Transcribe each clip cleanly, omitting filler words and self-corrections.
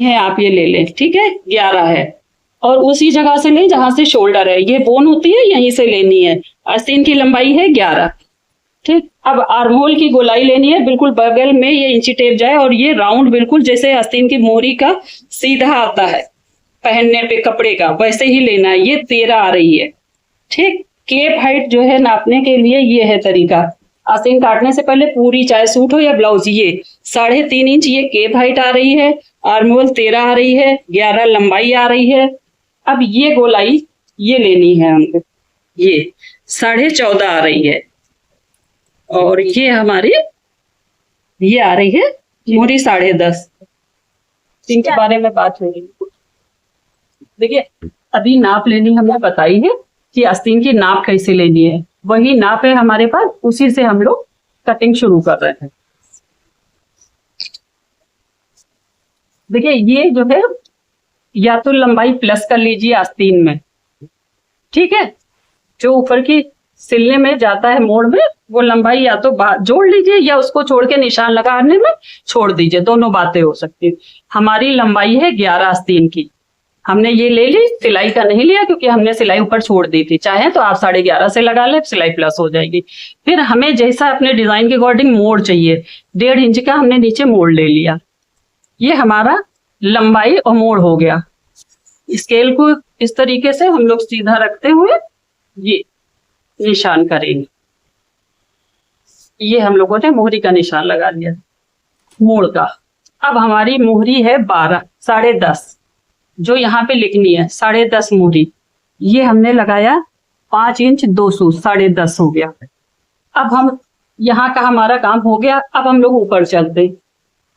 है, आप ये ले लें, ठीक है, 11 है। और उसी जगह से लें जहां से शोल्डर है, ये बोन होती है, यहीं से लेनी है। आस्तीन की लंबाई है 11, ठीक। अब आर्महोल की गोलाई लेनी है, बिल्कुल बगल में ये इंची टेप जाए, और ये राउंड बिल्कुल जैसे आस्तीन की मोहरी का सीधा आता है पहनने पे कपड़े का, वैसे ही लेना है। ये 13 आ रही है, ठीक। केप हाइट जो है नापने के लिए ये है तरीका। आस्तीन काटने से पहले पूरी, चाहे सूट हो या ब्लाउज, ये 3.5 इंच ये केप हाइट आ रही है, आर्महोल 13 आ रही है, 11 लंबाई आ रही है। अब ये गोलाई ये लेनी है हमको, ये 14.5 आ रही है, और ये हमारी ये आ रही है मोहरी 10.5। इनके बारे में बात होगी। देखिए, अभी नाप लेनी हमने बताई है कि आस्तीन की नाप कैसे लेनी है, वही नाप है हमारे पास, उसी से हम लोग कटिंग शुरू कर रहे हैं। देखिए, ये जो है या तो लंबाई प्लस कर लीजिए आस्तीन में, ठीक है, जो ऊपर की सिलने में जाता है मोड़ में, वो लंबाई या तो जोड़ लीजिए या उसको छोड़ के निशान लगाने में छोड़ दीजिए, दोनों बातें हो सकती है। हमारी लंबाई है 11 आस्तीन की, हमने ये ले ली, सिलाई का नहीं लिया क्योंकि हमने सिलाई ऊपर छोड़ दी थी। चाहे तो आप 11.5 से लगा ले, सिलाई प्लस हो जाएगी। फिर हमें जैसा अपने डिजाइन के अकॉर्डिंग मोड़ चाहिए, 1.5 इंच का हमने नीचे मोड़ ले लिया। ये हमारा लंबाई और मोड़ हो गया। स्केल को इस तरीके से हम लोग सीधा रखते हुए ये निशान करेंगे। ये हम लोगों ने मोहरी का निशान लगा लिया मोड़ का। अब हमारी मोहरी है 12, 10.5, जो यहाँ पे लिखनी है 10.5 मोहरी, ये हमने लगाया 5 इंच 2 सूत, 10.5 हो गया। अब हम यहाँ का हमारा काम हो गया। अब हम लोग ऊपर चलते।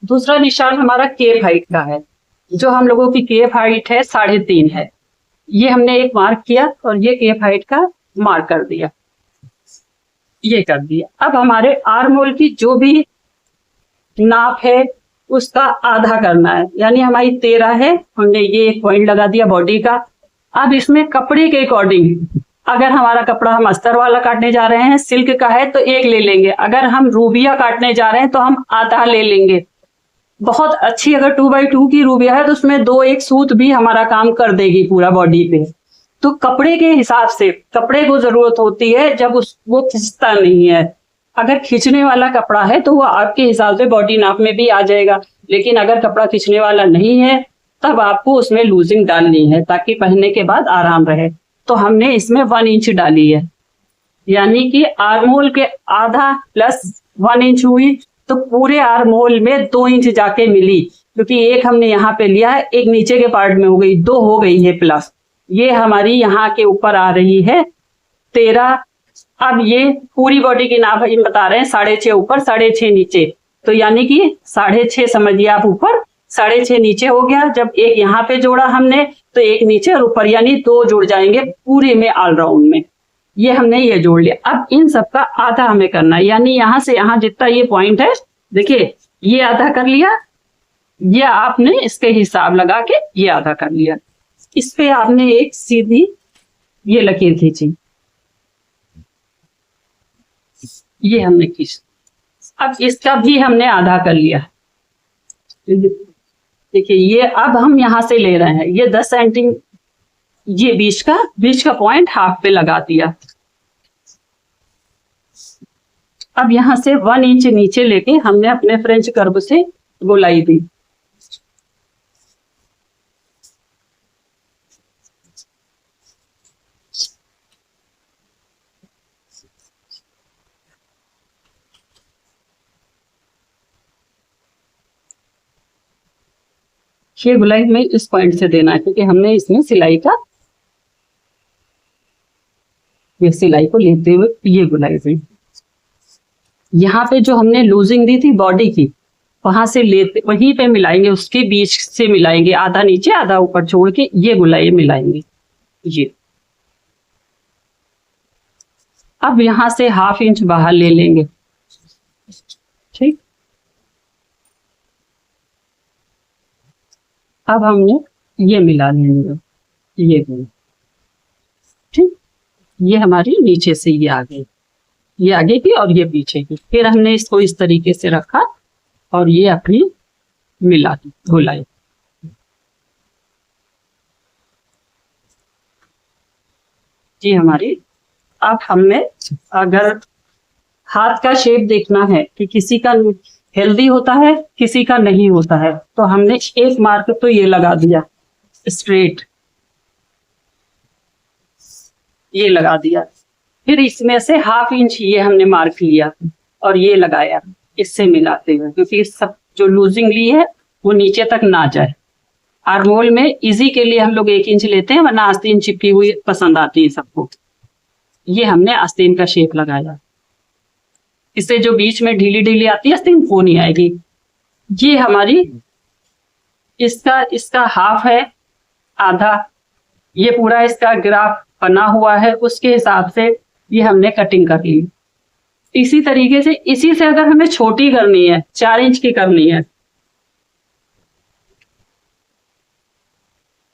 दूसरा निशान हमारा केप हाइट का है, जो हम लोगों की केप हाइट है 3.5 है। ये हमने एक मार्क किया और ये केप हाइट का मार्क कर दिया, ये कर दिया। अब हमारे आर्म होल की जो भी नाप है उसका आधा करना है, यानी हमारी 13 है, हमने ये एक पॉइंट लगा दिया बॉडी का। अब इसमें कपड़े के अकॉर्डिंग, अगर हमारा कपड़ा हम अस्तर वाला काटने जा रहे हैं, सिल्क का है तो 1 ले लेंगे, अगर हम रूबिया काटने जा रहे हैं तो हम आधा ले लेंगे। बहुत अच्छी अगर 2x2 की रूबिया है तो उसमें 2-1 सूत भी हमारा काम कर देगी पूरा बॉडी पे। तो कपड़े के हिसाब से, कपड़े को जरूरत होती है जब वो खिंचता नहीं है। अगर खींचने वाला कपड़ा है तो वो आपके हिसाब से बॉडी नाप में भी आ जाएगा, लेकिन अगर कपड़ा खींचने वाला नहीं है तब आपको उसमें लूजिंग डालनी है ताकि पहनने के बाद आराम रहे। तो हमने इसमें 1 इंच डाली है, यानी कि आर्म होल के आधा प्लस 1 इंच हुई, तो पूरे आर्म होल में 2 इंच जाके मिली, क्योंकि एक हमने यहाँ पे लिया है, एक नीचे के पार्ट में हो गई, 2 हो गई है प्लस। ये हमारी यहाँ के ऊपर आ रही है 13। अब ये पूरी बॉडी की नाप हम बता रहे हैं, 6.5 ऊपर 6.5 नीचे, तो यानी कि 6.5 समझिए आप ऊपर, 6.5 नीचे हो गया। जब एक यहाँ पे जोड़ा हमने तो एक नीचे और ऊपर, यानी 2 जुड़ जाएंगे पूरे में ऑलराउंड में। ये हमने ये जोड़ लिया। अब इन सबका आधा हमें करना है, यानी यहाँ से यहाँ जितना ये पॉइंट है, देखिए ये आधा कर लिया, ये आपने इसके हिसाब लगा के ये आधा कर लिया। इस पे आपने एक सीधी ये लकीर खींची, ये हमने खींच। अब इसका भी हमने आधा कर लिया। देखिए ये अब हम यहां से ले रहे हैं, ये 10 सेंटीमीटर, ये बीच का पॉइंट हाफ पे लगा दिया। अब यहां से 1 इंच नीचे लेके हमने अपने फ्रेंच कर्व से गोलाई दी। ये गुलाई में इस पॉइंट से देना है, क्योंकि हमने इसमें सिलाई का, ये सिलाई को लेते हुए ये गुलाई दी। यहाँ पे जो हमने लूजिंग दी थी बॉडी की, वहां से लेते वहीं पे मिलाएंगे, उसके बीच से मिलाएंगे, आधा नीचे आधा ऊपर छोड़ के ये गुलाई मिलाएंगे। ये अब यहां से 1/2 इंच बाहर ले लेंगे, ठीक। अब हमने ये मिला लेंगे, ये ठीक। ये हमारी नीचे से ये आगे, ये आगे की और ये पीछे की। फिर हमने इसको इस तरीके से रखा और ये अपनी मिला दी, धुलाई। जी हमारी। अब हमें अगर हाथ का शेप देखना है कि किसी का हेल्दी होता है किसी का नहीं होता है, तो हमने एक मार्क तो ये लगा दिया स्ट्रेट, ये लगा दिया। फिर इसमें से ½ इंच ये हमने मार्क लिया और ये लगाया इससे मिलाते हुए, क्योंकि सब जो लूजिंग ली है वो नीचे तक ना जाए। आर्मोल में इजी के लिए हम लोग 1 इंच लेते हैं, वरना आस्तीन चिपकी हुई पसंद आती है सबको। ये हमने आस्तीन का शेप लगाया, इससे जो बीच में ढीली ढीली आती है आस्तीन वो नहीं आएगी। ये हमारी इसका ½ है, आधा, ये पूरा इसका ग्राफ बना हुआ है, उसके हिसाब से ये हमने कटिंग कर ली। इसी तरीके से इसी से अगर हमें छोटी करनी है, 4 इंच की करनी है,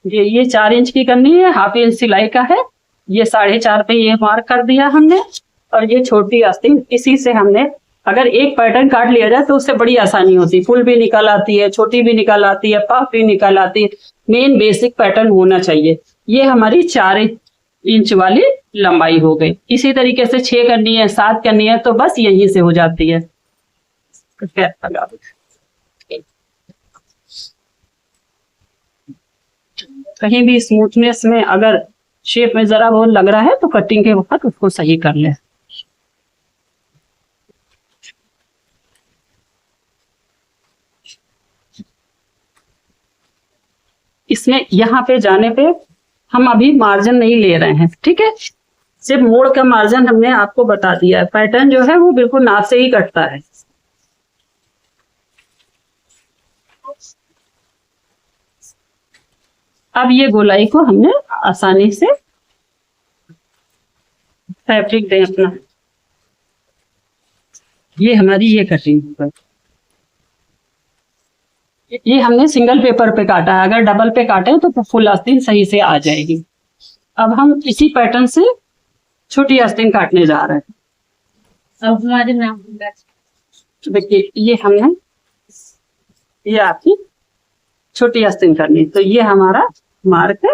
ये 4 इंच की करनी है, ½ इंच सिलाई का है, ये 4.5 पे ये मार्क कर दिया हमने। और ये छोटी आस्तीन इसी से हमने अगर एक पैटर्न काट लिया जाए तो उससे बड़ी आसानी होती, फुल भी निकल आती है, छोटी भी निकल आती है, पफ भी निकल आती है। मेन बेसिक पैटर्न होना चाहिए। ये हमारी 4 इंच वाली लंबाई हो गई। इसी तरीके से 6 करनी है, 7 करनी है, तो बस यहीं से हो जाती है। कहीं भी स्मूथनेस में अगर शेप में जरा बहुत लग रहा है तो कटिंग के वक्त उसको सही कर ले। इसमें यहाँ पे जाने पे हम अभी मार्जिन नहीं ले रहे हैं, ठीक है, सिर्फ मोड़ का मार्जिन हमने आपको बता दिया है। पैटर्न जो है वो बिल्कुल नाप से ही कटता है। अब ये गोलाई को हमने आसानी से फैब्रिक दें अपना, ये हमारी ये कटिंग होगा। ये हमने सिंगल पेपर पे काटा है, अगर डबल पे काटे तो फुल आस्तीन सही से आ जाएगी। अब हम इसी पैटर्न से छोटी आस्तीन काटने जा रहे हैं। अब हमारे नाम देखिए, ये हमने ये आपकी छोटी आस्तीन करनी, तो ये हमारा मार्क है।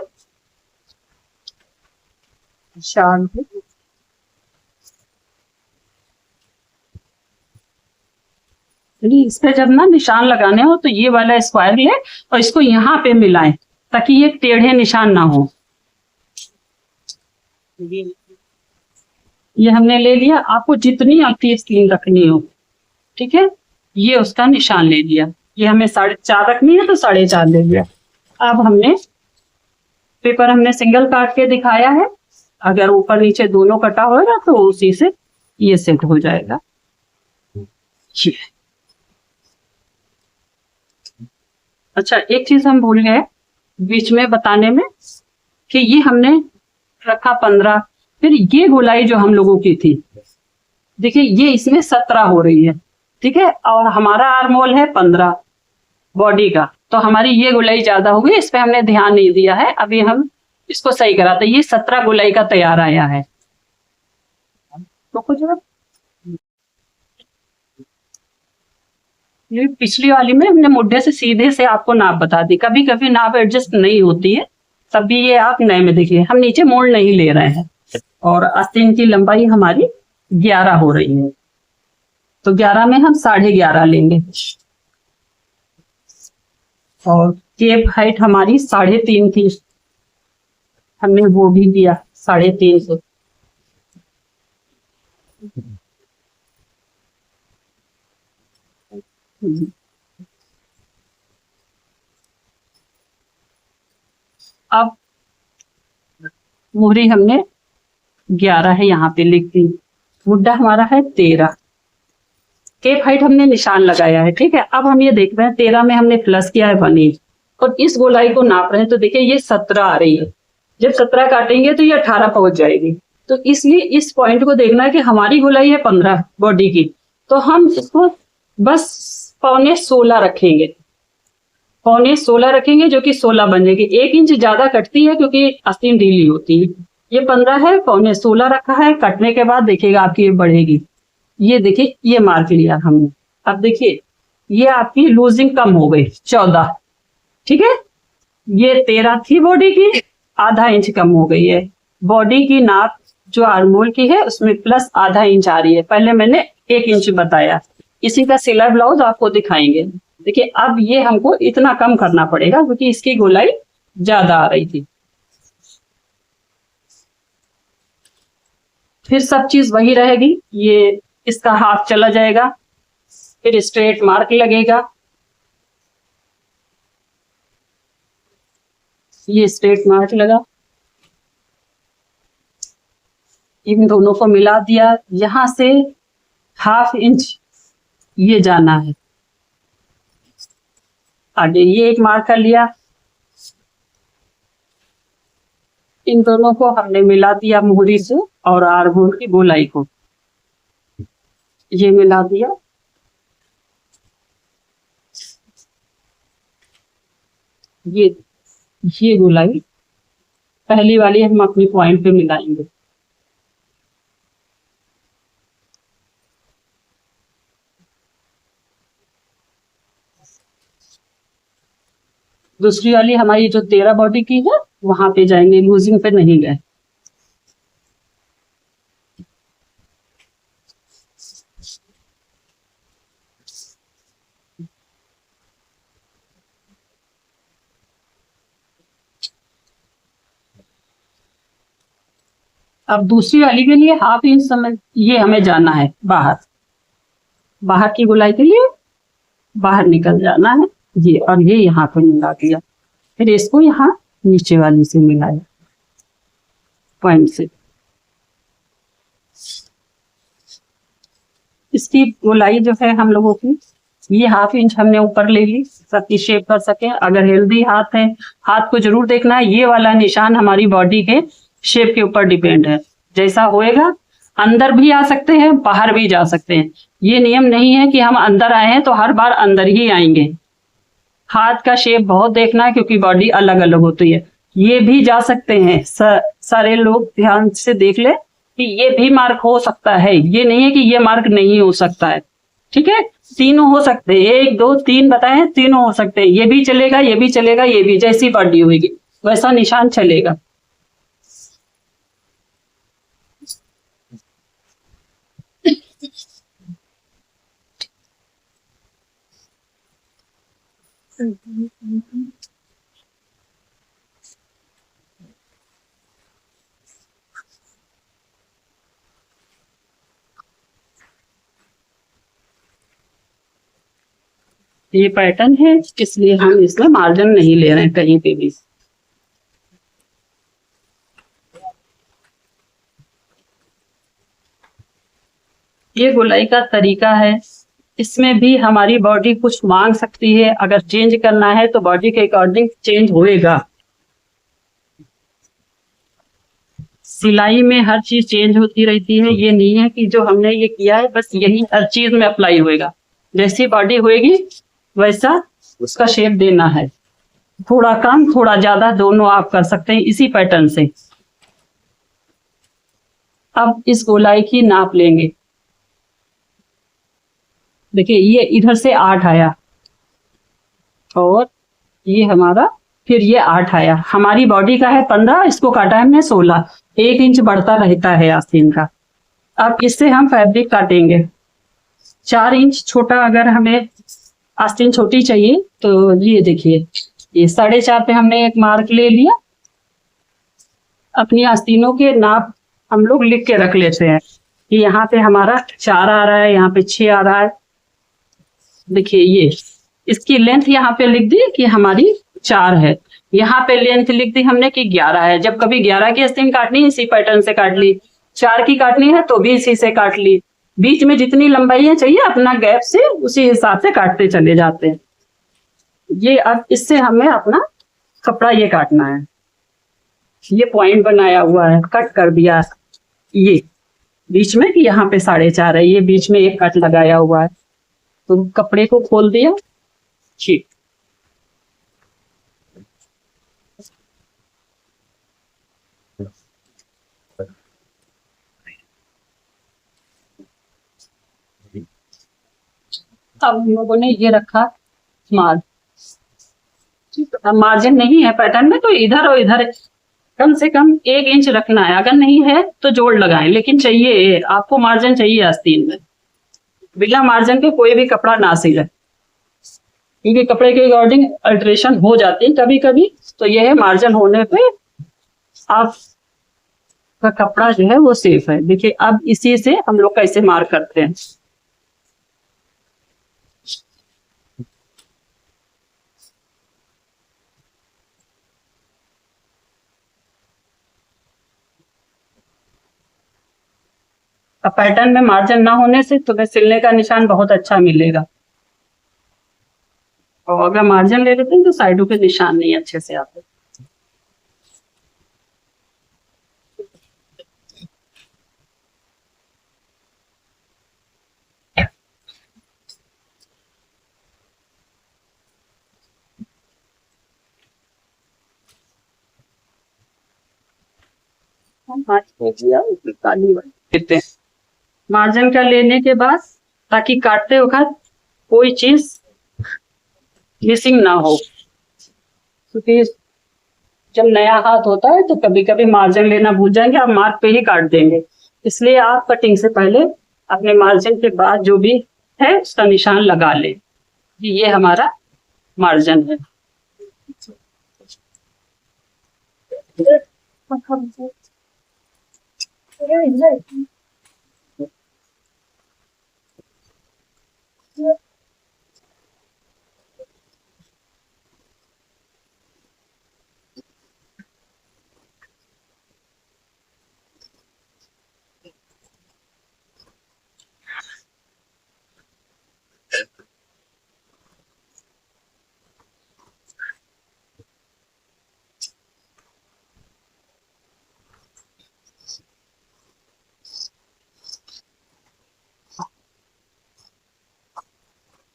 इस पे जब ना निशान लगाने हो तो ये वाला स्क्वायर ले और इसको यहाँ पे मिलाएं ताकि ये टेढ़े निशान ना हो। ये हमने ले लिया, आपको जितनी आपकी आस्तीन रखनी हो, ठीक है, ये उसका निशान ले लिया। ये हमें 4.5 रखनी है तो 4.5 ले लिया। अब हमने पेपर हमने सिंगल काट के दिखाया है, अगर ऊपर नीचे दोनों कटा होगा तो उसी से ये सेट हो जाएगा। अच्छा, एक चीज हम भूल गए बीच में बताने में कि ये हमने रखा 15, फिर ये गोलाई जो हम लोगों की थी, देखिए ये इसमें 17 हो रही है, ठीक है, और हमारा आर्मोल है 15 बॉडी का, तो हमारी ये गोलाई ज्यादा हो गई, इस पे हमने ध्यान नहीं दिया है। अभी हम इसको सही कराते, ये 17 गोलाई का तैयार आया है। तो कुछ ये पिछली वाली में हमने मुड्ढे से सीधे से आपको नाप बता दी, कभी कभी नाप एडजस्ट नहीं होती है, तब भी ये आप नए में देखिए, हम नीचे मोड़ नहीं ले रहे हैं। और आस्तीन की लंबाई हमारी 11 हो रही है, तो 11 में हम 11.5 लेंगे। और केप हाइट हमारी 3.5 थी, हमने वो भी दिया 3.5 से। अब मोहरी हमने 11 है, यहाँ पे लिख दी, मुड्ढा हमारा है 13, केप हाइट हमने निशान लगाया है, ठीक है। अब हम ये देख रहे हैं 13 में हमने प्लस किया है 1 इंच, और इस गोलाई को नाप रहे हैं तो देखिए ये 17 आ रही है, जब 17 काटेंगे तो ये 18 पहुंच जाएगी। तो इसलिए इस पॉइंट को देखना है कि हमारी गोलाई है 15 बॉडी की, तो हम इसको बस 15.25 रखेंगे, 15.25 रखेंगे, जो कि 16 बन जाएगी। 1 इंच ज्यादा कटती है क्योंकि आस्तीन ढीली होती है। ये 15 है, 15.25 रखा है, कटने के बाद देखिएगा आपकी ये बढ़ेगी। ये देखिए, ये मार्क लिया हमने। अब देखिए ये आपकी लूजिंग कम हो गई 14, ठीक है, ये 13 थी बॉडी की, ½ इंच कम हो गई है, बॉडी की नाप जो आर्मोल की है उसमें प्लस आधा इंच आ रही है, पहले मैंने 1 इंच बताया। इसी का सिला ब्लाउज आपको दिखाएंगे। देखिए अब ये हमको इतना कम करना पड़ेगा क्योंकि इसकी गोलाई ज्यादा आ रही थी। फिर सब चीज वही रहेगी, ये इसका हाथ चला जाएगा, फिर स्ट्रेट मार्क लगेगा, ये स्ट्रेट मार्क लगा, इन दोनों को मिला दिया, यहां से 1/2 इंच ये जाना है आगे, ये एक मार्क कर लिया। इन दोनों को हमने मिला दिया मोहरी से और आर्महोल की गोलाई को, ये मिला दिया। ये गोलाई पहली वाली हम अपनी पॉइंट पे मिलाएंगे। दूसरी वाली हमारी जो 13 बॉडी की है वहां पे जाएंगे, लूजिंग पे नहीं गए। अब दूसरी वाली के लिए 1/2 इंच समय ये हमें जाना है बाहर, बाहर की गोलाई के लिए बाहर निकल जाना है ये, और ये यहाँ पे मिला दिया, फिर इसको यहाँ नीचे वाली से मिलाया पॉइंट से। इसकी गोलाई जो है हम लोगों की ये 1/2 इंच हमने ऊपर ले ली ताकि शेप कर सके। अगर हेल्दी हाथ है, हाथ को जरूर देखना है, ये वाला निशान हमारी बॉडी के शेप के ऊपर डिपेंड है, जैसा होएगा अंदर भी आ सकते हैं बाहर भी जा सकते हैं। ये नियम नहीं है कि हम अंदर आए हैं तो हर बार अंदर ही आएंगे। हाथ का शेप बहुत देखना है क्योंकि बॉडी अलग अलग होती है, ये भी जा सकते हैं। सारे लोग ध्यान से देख ले कि ये भी मार्क हो सकता है, ये नहीं है कि ये मार्क नहीं हो सकता है। ठीक है, तीनों हो सकते हैं, 1 2 3 बताए, तीनों हो सकते हैं, ये भी चलेगा ये भी चलेगा, ये भी, जैसी बॉडी होगी वैसा निशान चलेगा। ये पैटर्न है इसलिए हम इसमें मार्जिन नहीं ले रहे हैं कहीं पे भी। ये गोलाई का तरीका है, इसमें भी हमारी बॉडी कुछ मांग सकती है, अगर चेंज करना है तो बॉडी के अकॉर्डिंग चेंज होएगा। सिलाई में हर चीज चेंज होती रहती है, ये नहीं है कि जो हमने ये किया है बस यही हर चीज में अप्लाई होएगा। जैसी बॉडी होएगी वैसा उसका शेप देना है, थोड़ा कम थोड़ा ज्यादा दोनों आप कर सकते हैं इसी पैटर्न से। अब इस गोलाई की नाप लेंगे। देखिए ये इधर से 8 आया और ये हमारा फिर ये 8 आया, हमारी बॉडी का है 15, इसको काटा है हमने 16, 1 इंच बढ़ता रहता है आस्तीन का। अब इससे हम फैब्रिक काटेंगे। 4 इंच छोटा, अगर हमें आस्तीन छोटी चाहिए तो ये देखिए ये 4.5 पे हमने एक मार्क ले लिया। अपनी आस्तीनों के नाप हम लोग लिख के रख लेते हैं कि यहाँ पे हमारा 4 आ रहा है, यहाँ पे 6 आ रहा है। देखिए ये इसकी लेंथ यहाँ पे लिख दी कि हमारी 4 है, यहाँ पे लेंथ लिख दी हमने कि 11 है। जब कभी 11 की आस्तीन काटनी है इसी पैटर्न से काट ली, 4 की काटनी है तो भी इसी से काट ली। बीच में जितनी लंबाई है चाहिए अपना गैप से उसी हिसाब से काटते चले जाते हैं। ये अब इससे हमें अपना कपड़ा ये काटना है, ये पॉइंट बनाया हुआ है, कट कर दिया ये बीच में कि यहाँ पे 4.5 है, ये बीच में एक कट लगाया हुआ है, तो कपड़े को खोल दिया। ठीक, अब हम लोगों ने ये रखा मार्जिन, नहीं है पैटर्न में तो इधर और इधर कम से कम 1 इंच रखना है, अगर नहीं है तो जोड़ लगाएं, लेकिन चाहिए आपको, मार्जिन चाहिए आस्तीन में। बिना मार्जिन के कोई भी कपड़ा ना सिले, क्योंकि कपड़े के अकॉर्डिंग अल्ट्रेशन हो जाती है कभी कभी। तो यह है, मार्जिन होने पे आपका कपड़ा जो है वो सेफ है। देखिए अब इसी से हम लोग कैसे मार्क करते हैं। अब पैटर्न में मार्जिन ना होने से तुम्हें सिलने का निशान बहुत अच्छा मिलेगा, और अगर मार्जिन ले लेते हैं तो साइडों के निशान नहीं अच्छे से आते। लेते हैं मार्जिन का लेने के बाद, ताकि काटते वक्त कोई चीज मिसिंग ना हो, क्योंकि जब नया हाथ होता है तो कभी कभी मार्जिन लेना भूल जाएंगे, आप मार्क पे ही काट देंगे। इसलिए आप कटिंग से पहले अपने मार्जिन के बाद जो भी है उसका निशान लगा ले। ये हमारा मार्जिन है।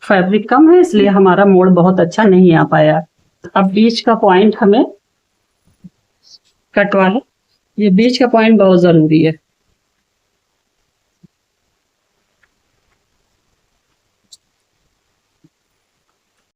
फैब्रिक कम है इसलिए हमारा मोड़ बहुत अच्छा नहीं आ पाया। अब बीच का पॉइंट हमें कटवा है, ये बीच का पॉइंट बहुत जरूरी है।